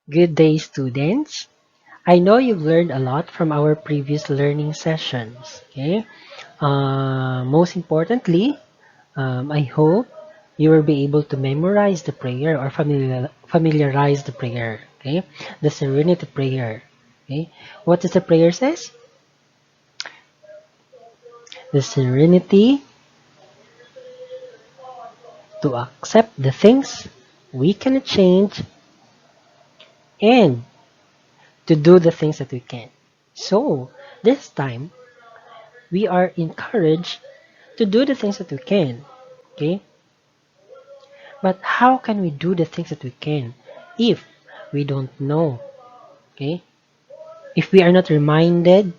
Good day, students. I know you've learned a lot from our previous learning sessions. Okay. Most importantly, I hope you will be able to memorize the prayer or familiarize the prayer. Okay. The Serenity Prayer. Okay. What does the prayer says? The serenity to accept the things we cannot change and to do the things that we can. So, this time, we are encouraged to do the things that we can. Okay? But how can we do the things that we can if we don't know? Okay? If we are not reminded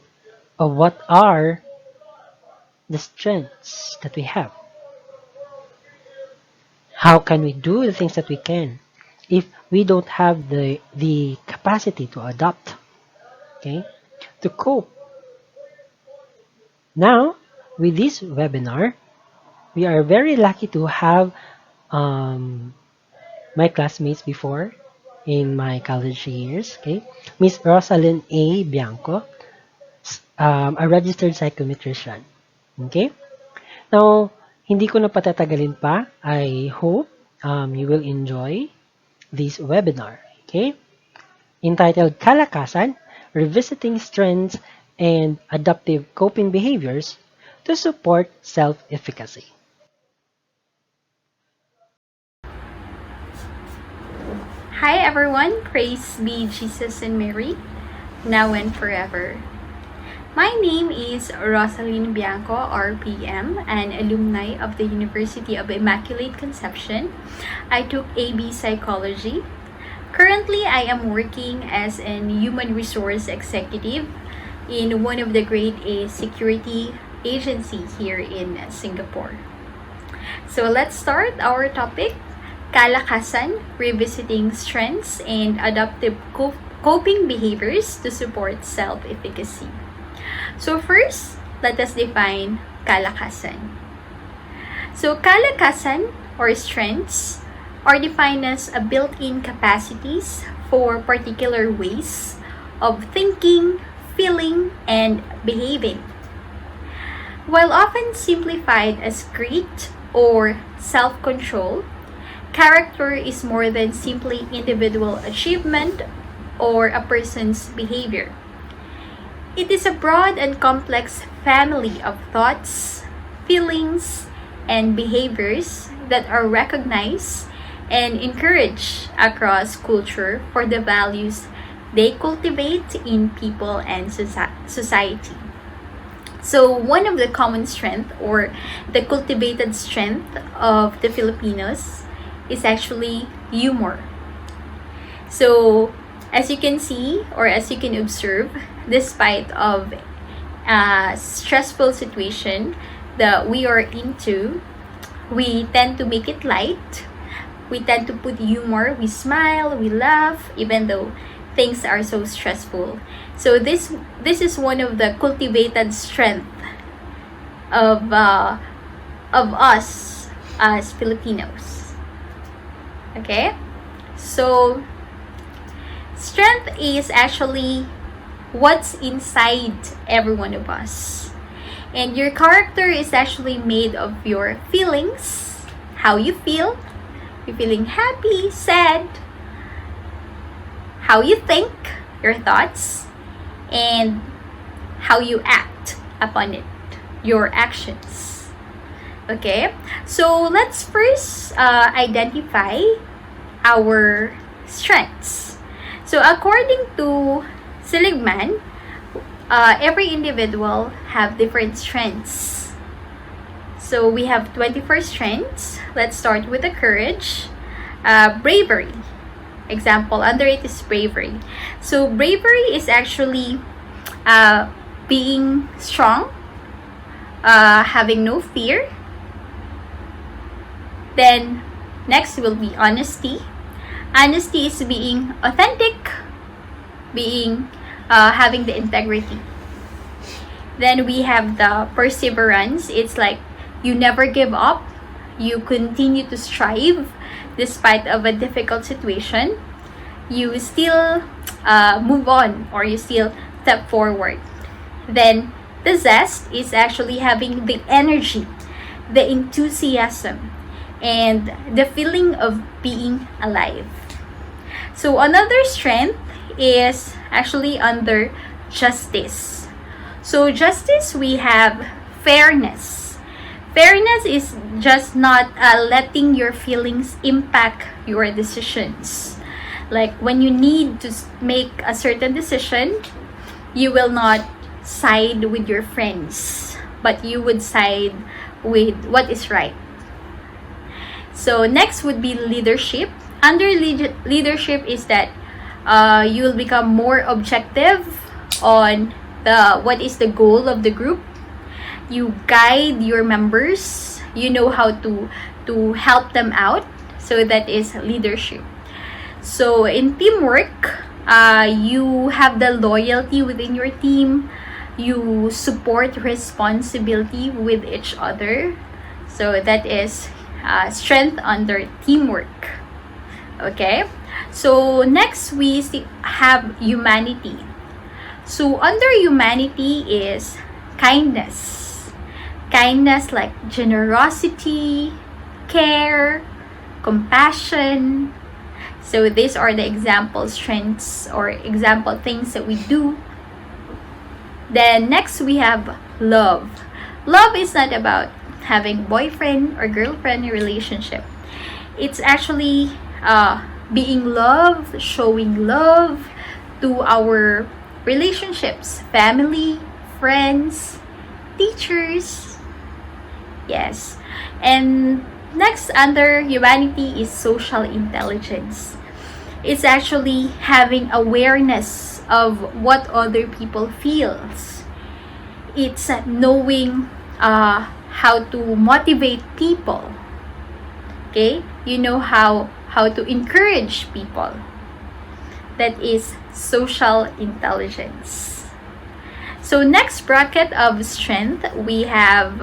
of what are the strengths that we have. How can we do the things that we can if we don't have the capacity to adapt? Okay? To cope. Now, with this webinar, we are very lucky to have um, my classmates before in my college years, okay? Miss Rosalind A. Bianco, a registered psychometrician. Okay? Now, hindi ko na patatagalin pa. I hope you will enjoy this webinar. Okay? Entitled Kalakasan, Revisiting Strengths and Adaptive Coping Behaviors to Support Self-efficacy. Hi everyone, praise be Jesus and Mary, now and forever. My name is Rosalyn Bianco, RPM, an alumni of the University of Immaculate Conception. I took AB Psychology. Currently, I am working as an human resource executive in one of the grade A security agency here in Singapore. So let's start our topic. Kalakasan, revisiting strengths and adaptive coping behaviors to support self-efficacy. So first, let us define kalakasan. So kalakasan or strengths are defined as a built-in capacities for particular ways of thinking, feeling, and behaving. While often simplified as grit or self-control, character is more than simply individual achievement or a person's behavior. It is a broad and complex family of thoughts, feelings, and behaviors that are recognized and encouraged across culture for the values they cultivate in people and society. So one of the common strength or the cultivated strength of the Filipinos is actually humor. So as you can see or as you can observe, despite of a stressful situation that we are into, we tend to make it light. We tend to put humor, we smile, we laugh, even though things are so stressful. So this is one of the cultivated strength of us as Filipinos. Okay, so strength is actually what's inside every one of us, and your character is actually made of your feelings, how you feel. You're feeling happy, sad, how you think, your thoughts, and how you act upon it, your actions. Okay, so let's first identify our strengths. So according to Seligman, every individual have different strengths. So we have 24 strengths. Let's start with the courage, bravery. Example, under it is bravery. So bravery is actually being strong, having no fear. Then next will be honesty. Honesty is being authentic, being having the integrity. Then we have the perseverance. It's like you never give up. You continue to strive despite of a difficult situation. you still move on, or you still step forward. Then the zest is actually having the energy, the enthusiasm, and the feeling of being alive. So another strength is actually under justice. So justice, we have fairness. Fairness is just not letting your feelings impact your decisions. Like when you need to make a certain decision, you will not side with your friends, but you would side with what is right. So next would be leadership. Under leadership is that you will become more objective on what is the goal of the group. You guide your members. You know how to help them out. So that is leadership. So in teamwork, you have the loyalty within your team. You support responsibility with each other. So that is strength under teamwork. Okay, so next we have humanity. So under humanity is kindness. Kindness like generosity, care, compassion. So these are the example strengths or example things that we do. Then next we have love. Love is not about having boyfriend or girlfriend relationship. It's actually being loved, showing love to our relationships, family, friends, teachers. Yes. And next under humanity is social intelligence. It's actually having awareness of what other people feels. It's knowing how to motivate people. Okay? You know how to encourage people. That is social intelligence. So next bracket of strength, we have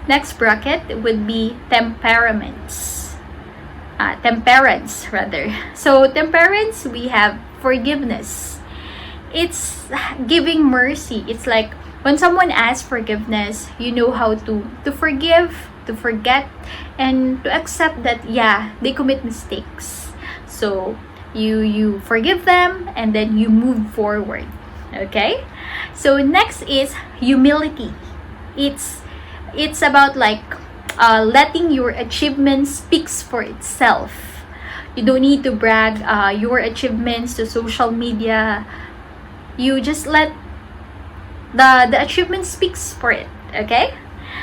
next bracket would be temperaments. Temperance rather. So temperance, we have forgiveness. It's giving mercy. It's like when someone asks forgiveness, you know how to forgive, to forget, and to accept that yeah, they commit mistakes. So you forgive them and then you move forward. Okay? So next is humility. It's about like letting your achievement speaks for itself. You don't need to brag your achievements to social media. You just let the achievement speaks for it. Okay?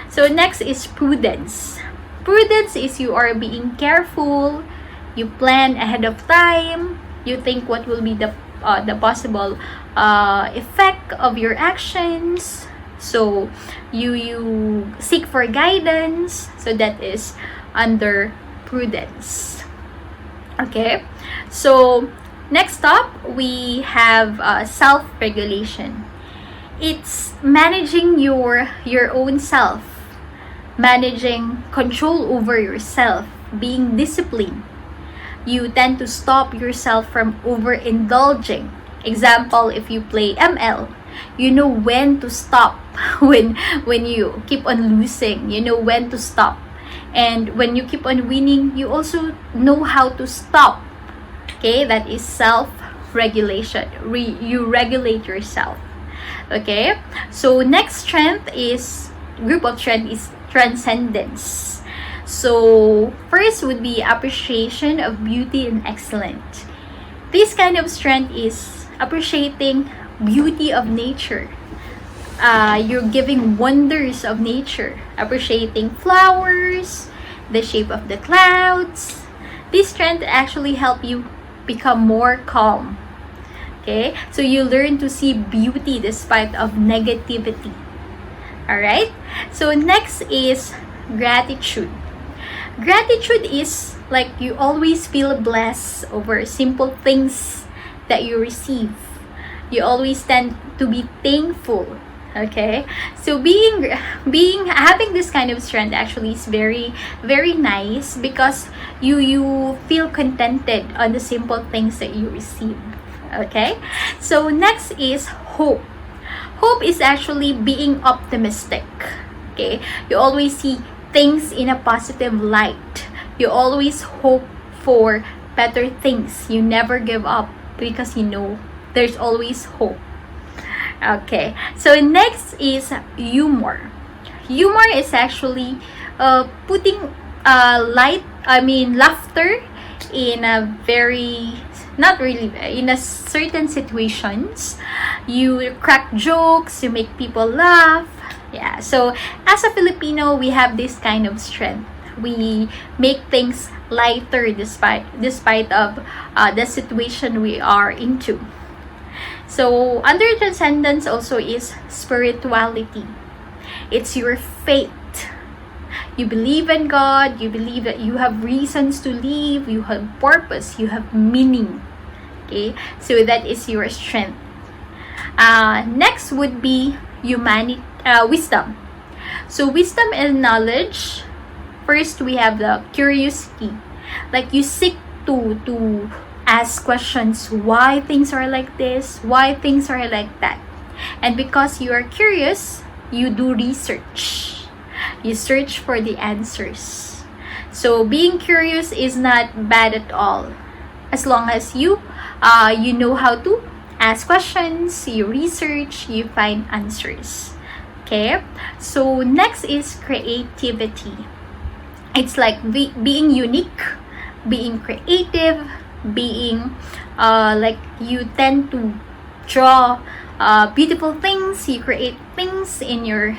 So next is prudence. Prudence is you are being careful. You plan ahead of time. You think what will be the possible effect of your actions. So you seek for guidance. So that is under prudence. Okay. So next up we have self-regulation. It's managing your own self, managing control over yourself, being disciplined. You tend to stop yourself from overindulging. Example, if you play ML, you know when to stop. when you keep on losing, you know when to stop. And when you keep on winning, you also know how to stop. Okay, that is self-regulation. You regulate yourself. Okay, so next strength is group of strength is transcendence. So first would be appreciation of beauty and excellence. This kind of strength is appreciating beauty of nature. You're giving wonders of nature, appreciating flowers, the shape of the clouds. This strength actually help you become more calm. Okay, so you learn to see beauty despite of negativity. All right, so next is gratitude. Gratitude is like you always feel blessed over simple things that you receive. You always tend to be thankful Okay, so having this kind of strength actually is very very nice, because you feel contented on the simple things that you receive. Okay, so next is hope. Hope is actually being optimistic. Okay, you always see things in a positive light. You always hope for better things. You never give up, because you know there's always hope. Okay, so next is humor. Humor is actually putting laughter in a very, not really, in a certain situations. You crack jokes, you make people laugh. Yeah, so as a Filipino, we have this kind of strength. We make things lighter despite of the situation we are into. So, under transcendence also is spirituality. It's your faith. You believe in God, you believe that you have reasons to live, you have purpose, you have meaning. Okay? So, that is your strength. Next would be wisdom. So, wisdom and knowledge. First, we have the curiosity. Like, you seek to ask questions, why things are like this, why things are like that. And because you are curious, you do research. You search for the answers. So being curious is not bad at all, as long as you know how to ask questions, you research, you find answers. Okay, so next is creativity. It's like being unique, being creative, being like you tend to draw beautiful things, you create things in your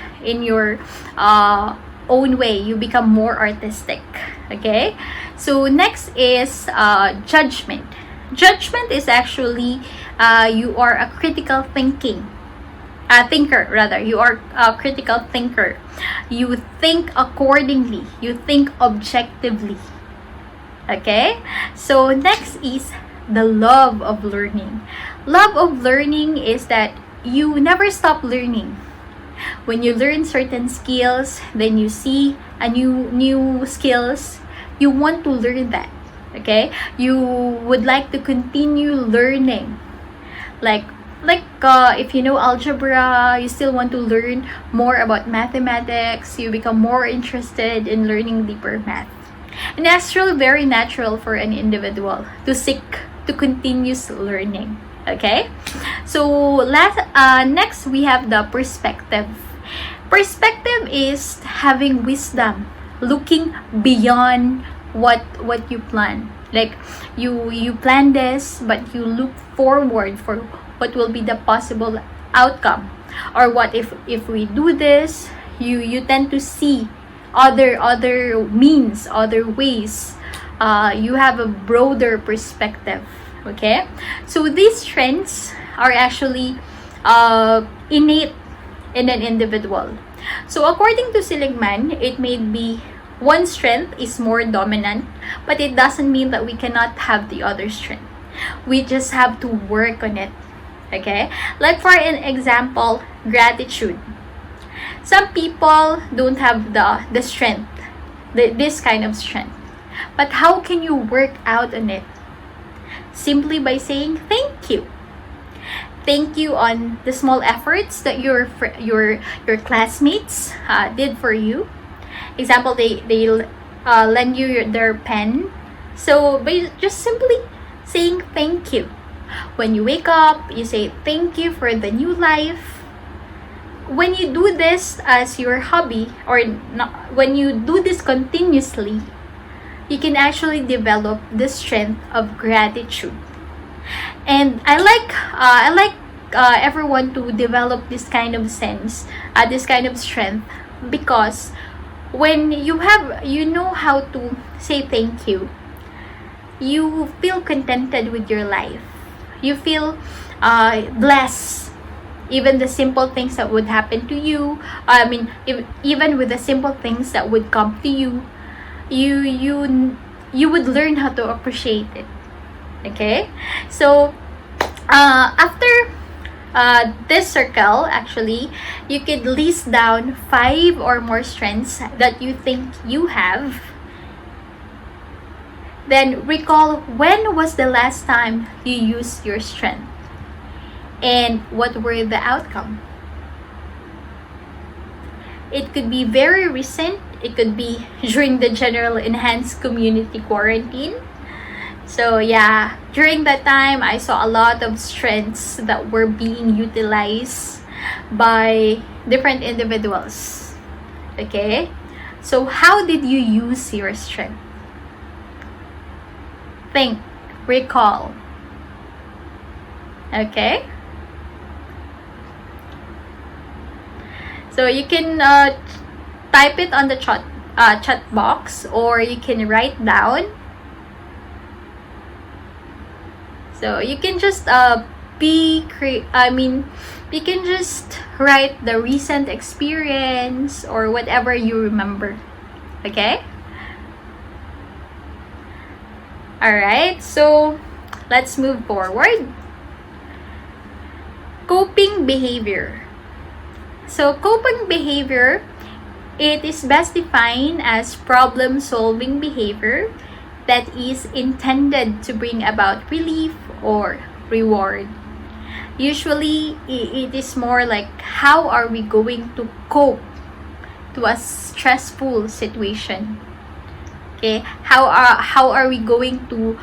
own way, you become more artistic. Okay, so next is judgment. Judgment is actually you are a critical thinker rather. You are a critical thinker. You think accordingly, you think objectively. Okay, so next is the love of learning. Love of learning is that you never stop learning. When you learn certain skills, then you see a new skills, you want to learn that. Okay, you would like to continue learning. Like if you know algebra, you still want to learn more about mathematics. You become more interested in learning deeper math. And that's really very natural for an individual to seek to continuous learning. Okay, so next we have the perspective. Perspective is having wisdom, looking beyond what you plan. Like you plan this, but you look forward for what will be the possible outcome, or what if we do this. You tend to see other means, other ways. You have a broader perspective. Okay, so these strengths are actually innate in an individual. So according to Seligman, it may be one strength is more dominant, but it doesn't mean that we cannot have the other strength. We just have to work on it. Okay, like for an example, gratitude. Some people don't have the strength, this kind of strength. But how can you work out on it? Simply by saying thank you. Thank you on the small efforts that your classmates did for you. Example, they lend you their pen. So by just simply saying thank you. When you wake up, you say thank you for the new life. When you do this as your hobby, or not, when you do this continuously, you can actually develop the strength of gratitude. And I like everyone to develop this kind of sense, this kind of strength, because when you know how to say thank you, you feel contented with your life. You feel blessed. Even the simple things that would happen to you, even with the simple things that would come to you, you would learn how to appreciate it. Okay, so after this circle, actually, you could list down 5 or more strengths that you think you have. Then recall, when was the last time you used your strength? And what were the outcome? It could be very recent. It could be during the general enhanced community quarantine. So yeah, during that time, I saw a lot of strengths that were being utilized by different individuals. Okay? So how did you use your strength? Think, recall. Okay? So you can type it on the chat box, or you can write down. So you can just you can just write the recent experience or whatever you remember. Okay? Alright, so let's move forward. Coping behavior. So coping behavior, it is best defined as problem-solving behavior that is intended to bring about relief or reward. Usually, it is more like, how are we going to cope to a stressful situation? Okay, how are we going to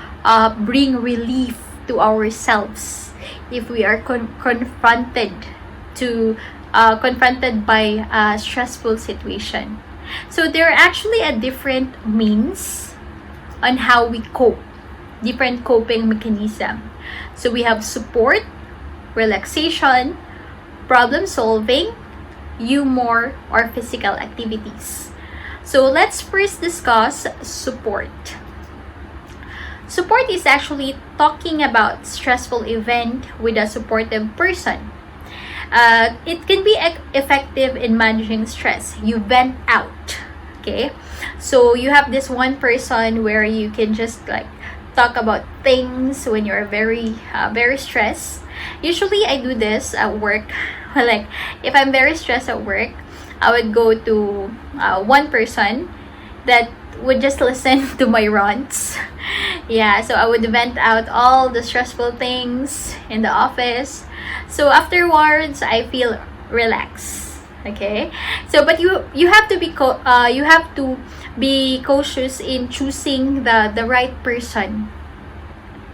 bring relief to ourselves if we are confronted by a stressful situation? So there are actually a different means on how we cope, different coping mechanism. So we have support, relaxation, problem solving, humor, or physical activities. So let's first discuss support. Support is actually talking about stressful event with a supportive person. It can be effective in managing stress. You vent out, okay? So you have this one person where you can just like talk about things when you're very stressed. Usually I do this at work. Like if I'm very stressed at work, I would go to one person that would just listen to my rants. Yeah, so I would vent out all the stressful things in the office. So afterwards, I feel relaxed. Okay, so but you have to be cautious in choosing the right person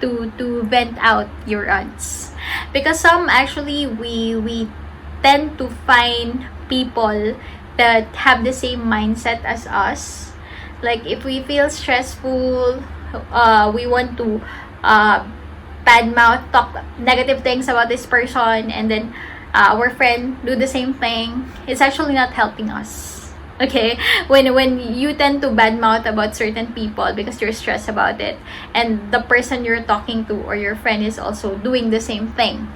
to vent out your rants, because some actually we tend to find people that have the same mindset as us. Like if we feel stressful, we want to badmouth, talk negative things about this person, and then our friend do the same thing. It's actually not helping us. Okay, when you tend to badmouth about certain people because you're stressed about it, and the person you're talking to or your friend is also doing the same thing,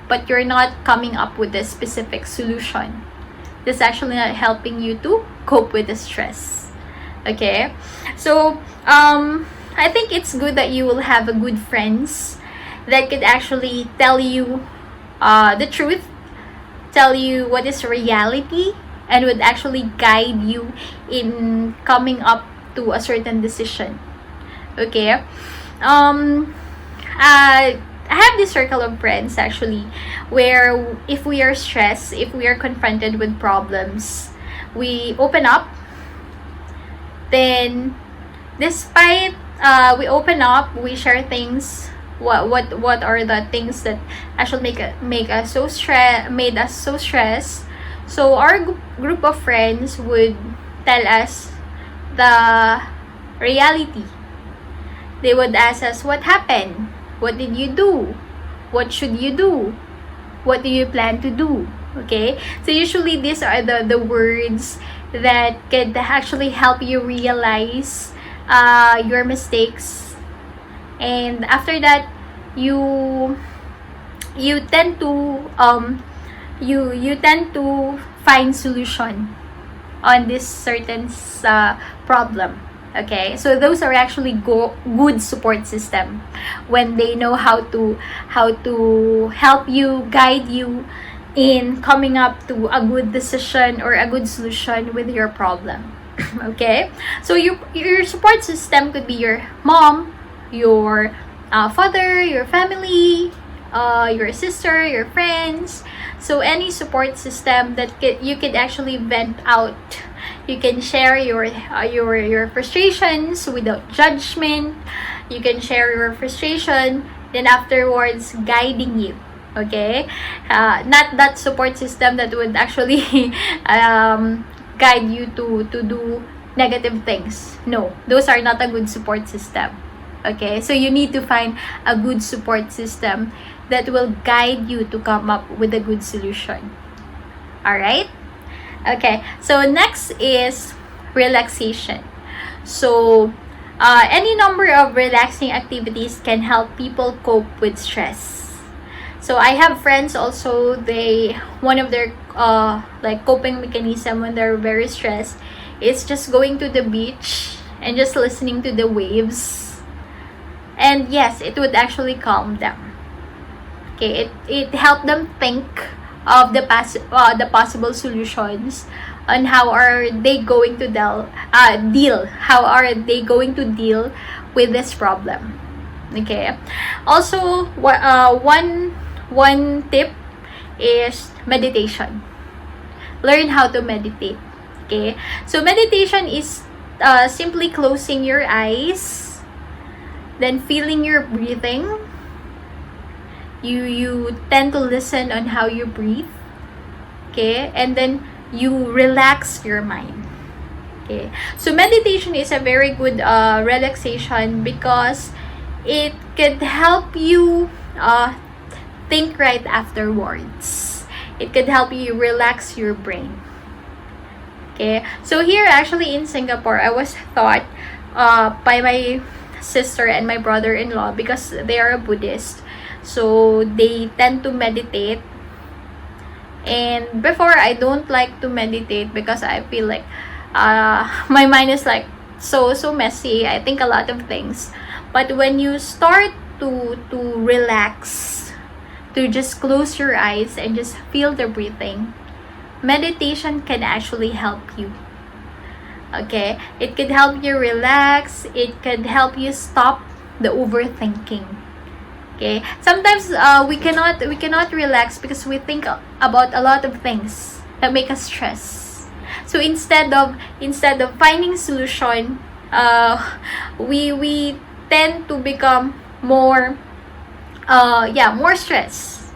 but you're not coming up with a specific solution, this actually not helping you to cope with the stress. Okay, so I think it's good that you will have a good friends that could actually tell you the truth, tell you what is reality, and would actually guide you in coming up to a certain decision. Okay, I have this circle of friends actually where if we are stressed, if we are confronted with problems, we open up. Then despite we open up, we share things, what are the things that actually made us so stressed. So our group of friends would tell us the reality. They would ask us, what happened? What did you do? What should you do? What do you plan to do? Okay, so usually these are the words that could actually help you realize your mistakes, and after that you tend to you tend to find solution on this certain problem. Okay, so those are actually good support system when they know how to help you, guide you in coming up to a good decision or a good solution with your problem. Okay, so your support system could be your mom, your father, your family, your sister, your friends. So any support system that you could actually vent out. You can share your frustrations without judgment. You can share your frustration, then afterwards guiding you. Okay, not that support system that would actually guide you to do negative things. No, those are not a good support system. Okay, so you need to find a good support system that will guide you to come up with a good solution. Alright? Okay, so next is relaxation. So, any number of relaxing activities can help people cope with stress. So, I have friends also, one of their like coping mechanism when they're very stressed is just going to the beach and just listening to the waves. And yes, it would actually calm them. Okay, it helped them think of the possible solutions on how are they going to how are they going to deal with this problem. Okay, also one tip is meditation. Learn how to meditate. Okay, so meditation is simply closing your eyes, then feeling your breathing. You tend to listen on how you breathe, okay, and then you relax your mind. Okay, so meditation is a very good relaxation because it could help you think right afterwards. It could help you relax your brain. Okay, so here actually in Singapore, I was taught by my sister and my brother-in-law because they are a Buddhist. So they tend to meditate, and before I don't like to meditate because I feel like my mind is like so messy. I think a lot of things, but when you start to relax, to just close your eyes and just feel the breathing, meditation can actually help you. Okay, it could help you relax. It could help you stop the overthinking. Okay, sometimes we cannot relax because we think about a lot of things that make us stress. So instead of finding solution, we tend to become more more stress.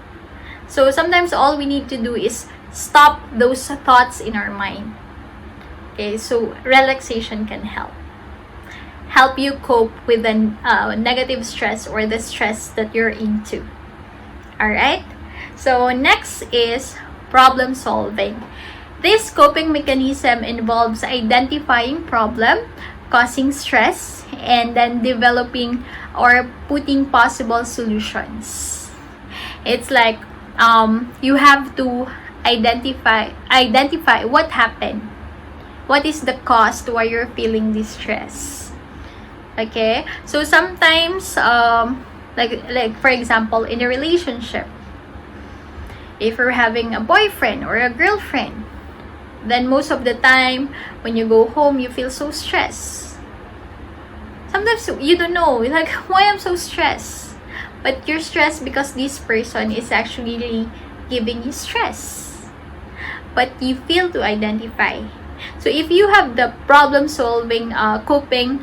So sometimes all we need to do is stop those thoughts in our mind. Okay, so relaxation can help you cope with the negative stress or the stress that you're into. Alright? So next is problem solving. This coping mechanism involves identifying problem causing stress and then developing or putting possible solutions. It's like you have to identify what happened. What is the cause to why you're feeling this stress? Okay, so sometimes like for example in a relationship, if you're having a boyfriend or a girlfriend, then most of the time when you go home you feel so stressed. Sometimes you don't know like why I'm so stressed, but you're stressed because this person is actually giving you stress, but you fail to identify. So if you have the problem solving coping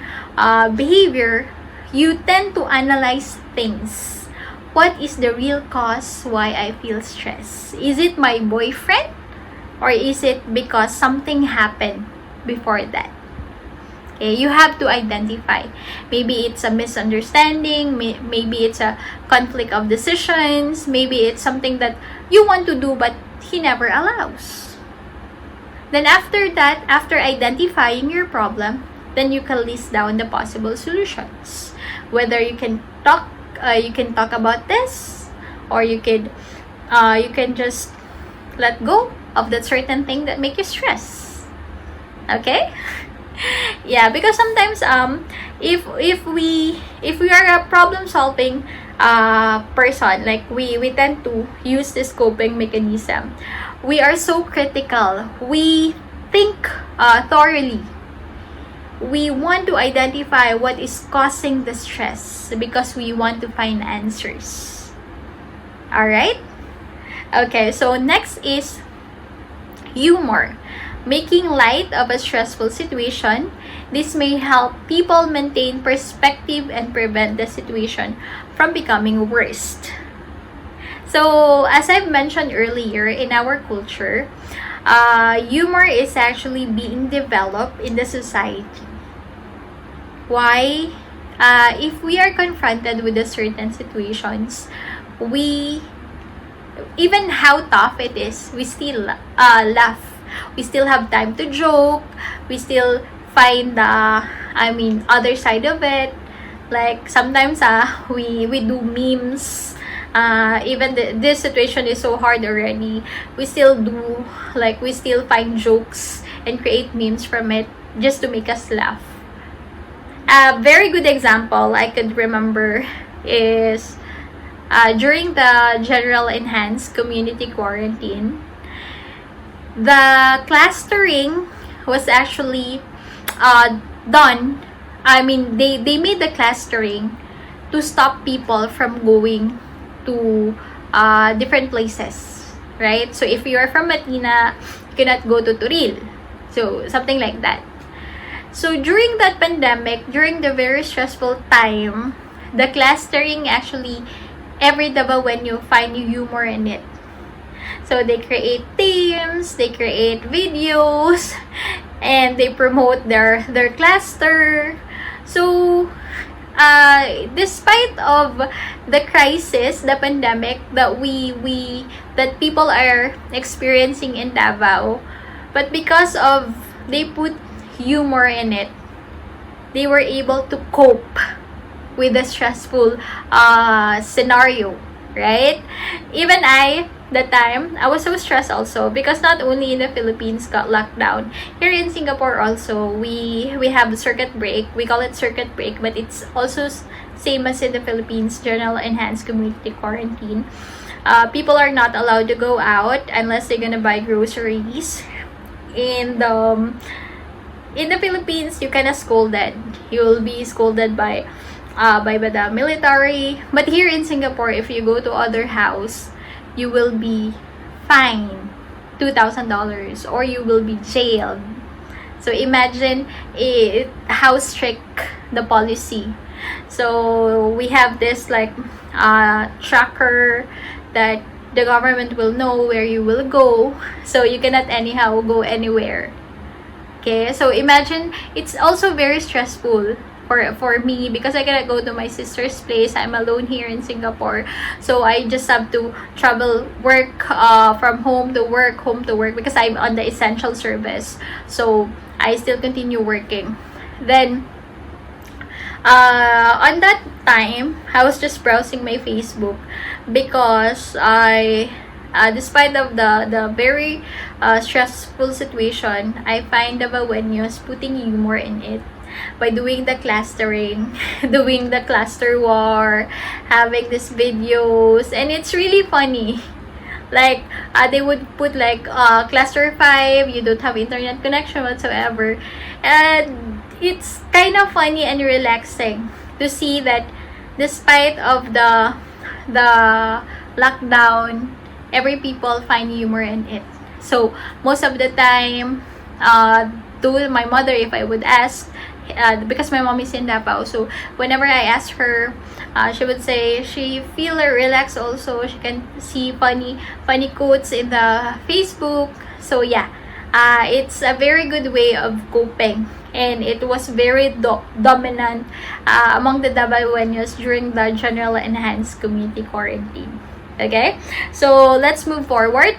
behavior, you tend to analyze things. What is the real cause why I feel stressed? Is it my boyfriend, or is it because something happened before that? Okay, you have to identify. Maybe it's a misunderstanding, maybe it's a conflict of decisions, maybe it's something that you want to do but he never allows. Then after that, after identifying your problem, then you can list down the possible solutions. Whether you can talk about this, or you can just let go of that certain thing that make you stress. Okay? Yeah, because sometimes if we are a problem solving person, like we tend to use this coping mechanism. We are so critical. We think thoroughly. We want to identify what is causing the stress because we want to find answers. All right? Okay, so next is humor. Making light of a stressful situation. This may help people maintain perspective and prevent the situation from becoming worse. So, as I've mentioned earlier, in our culture, humor is actually being developed in the society. Why? If we are confronted with a certain situations, we, even how tough it is, we still laugh. We still have time to joke. We still find the, other side of it. Like sometimes we do memes. Even this situation is so hard already. We still do, like, we still find jokes and create memes from it just to make us laugh. A very good example I could remember is during the general enhanced community quarantine, the clustering was actually done. They made the clustering to stop people from going to different places, right? So if you are from Matina, you cannot go to Turil. So something like that. So during that pandemic, during the very stressful time, the clustering actually, every Davao when you find humor in it. So they create themes, they create videos, and they promote their cluster. So despite of the crisis, the pandemic that that people are experiencing in Davao, but because of they put humor in it, they were able to cope with the stressful scenario, right? Even that time, I was so stressed also because not only in the Philippines got locked down, here in Singapore also, we have the circuit break. We call it circuit break, but it's also same as in the Philippines, general enhanced community quarantine. People are not allowed to go out unless they're gonna buy groceries. In the Philippines, you kinda scolded. You will be scolded by the military. But here in Singapore, if you go to other house, you will be fined $2,000 or you will be jailed. So imagine how strict the policy. So we have this like tracker that the government will know where you will go. So you cannot anyhow go anywhere. Okay, so imagine, it's also very stressful for me because I cannot go to my sister's place. I'm alone here in Singapore, so I just have to travel, work from home to work because I'm on the essential service. So I still continue working. Then on that time, I was just browsing my Facebook because despite of the very stressful situation, I find the Bawenyos putting humor in it by doing the clustering, doing the cluster war, having these videos, and it's really funny. Like, they would put like cluster 5, you don't have internet connection whatsoever, and it's kind of funny and relaxing to see that despite of the lockdown, every people find humor in it. So most of the time, to my mother, if I would ask, because my mom is in Davao, so whenever I ask her, she would say she feel relaxed also. She can see funny quotes in the Facebook. So yeah, it's a very good way of coping, and it was very dominant among the Davaoenos during the general enhanced community quarantine. Okay, so let's move forward.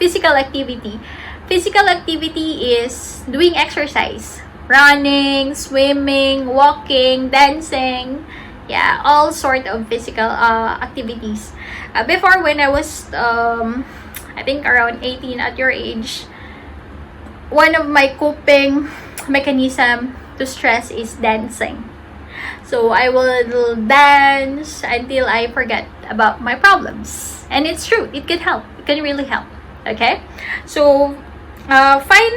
Physical activity. Physical activity is doing exercise, running, swimming, walking, dancing, yeah, all sort of physical activities. Before, when I was I think around 18, at your age, one of my coping mechanism to stress is dancing. So I will dance until I forget about my problems. And it's true, it can help. It can really help. Okay? So find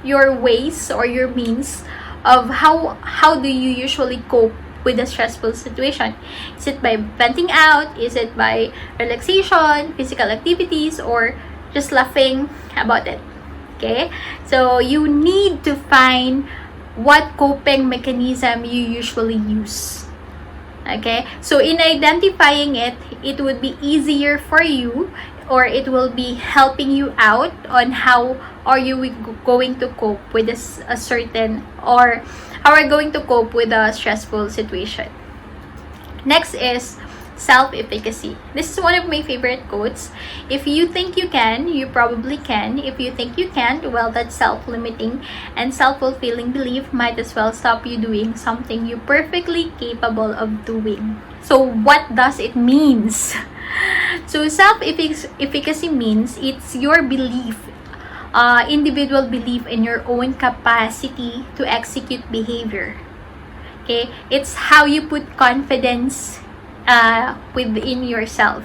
your ways or your means of how do you usually cope with a stressful situation. Is it by venting out? Is it by relaxation, physical activities, or just laughing about it? Okay? So you need to find what coping mechanism you usually use. Okay? So in identifying it, it would be easier for you, or it will be helping you out on how are you going to cope with a certain, or how are you going to cope with a stressful situation. Next is self-efficacy. This is one of my favorite quotes. If you think you can, you probably can. If you think you can't, well, that self-limiting and self-fulfilling belief might as well stop you doing something you're perfectly capable of doing. So what does it means? So self-efficacy means it's your belief, individual belief in your own capacity to execute behavior. Okay, it's how you put confidence within yourself.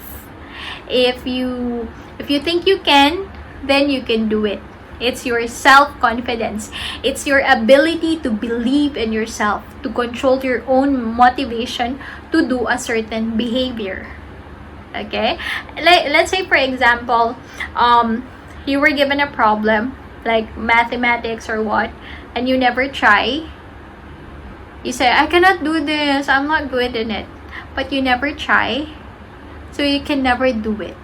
If you think you can, then you can do it. It's your self-confidence. It's your ability to believe in yourself, to control your own motivation to do a certain behavior. Okay, let's say for example, you were given a problem like mathematics or what, and you never try. You say, I cannot do this, I'm not good in it. But you never try, so you can never do it.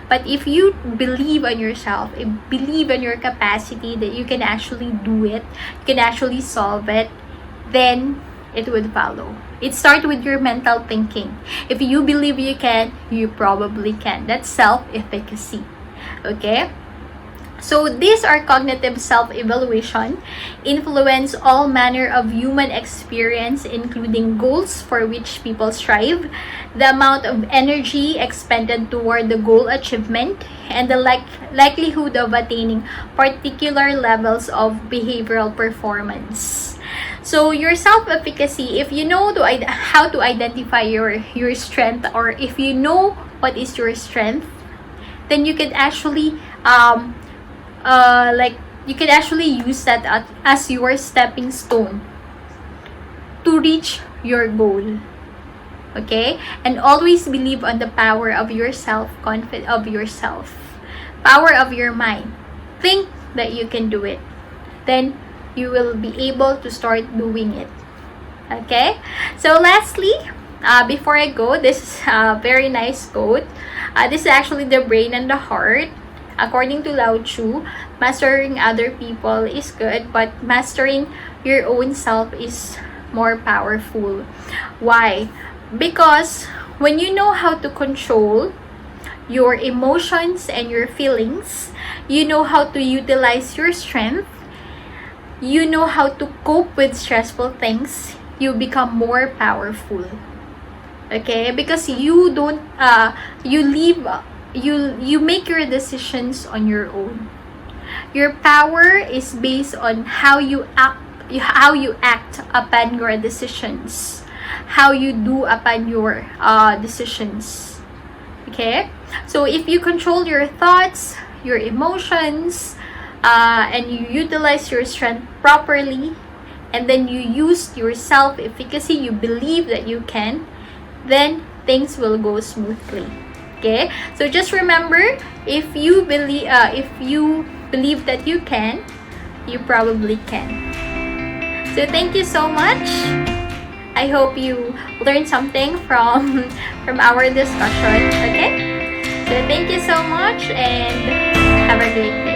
But if you believe in yourself, believe in your capacity that you can actually do it, you can actually solve it, then it would follow. It starts with your mental thinking. If you believe you can, you probably can. That's self-efficacy. Okay? So these are cognitive self-evaluation, influence all manner of human experience, including goals for which people strive, the amount of energy expended toward the goal achievement, and the likelihood of attaining particular levels of behavioral performance. So your self-efficacy, if you know how to identify your strength, or if you know what is your strength, then you can actually you can actually use that as your stepping stone to reach your goal. Okay? And always believe on the power of yourself, confidence of yourself, power of your mind. Think that you can do it. Then you will be able to start doing it. Okay? So lastly, before I go, this is a very nice quote. This is actually the brain and the heart. According to Lao Tzu, mastering other people is good, but mastering your own self is more powerful. Why? Because when you know how to control your emotions and your feelings, you know how to utilize your strength, you know how to cope with stressful things, you become more powerful. Okay? Because you don't, you make your decisions on your own. Your power is based on how you act upon your decisions, how you do upon your decisions. Okay? So if you control your thoughts, your emotions, and you utilize your strength properly, and then you use your self-efficacy, you believe that you can, then things will go smoothly. Okay, so just remember, if you believe that you can, you probably can. So thank you so much. I hope you learned something from our discussion. Okay, so thank you so much and have a great day.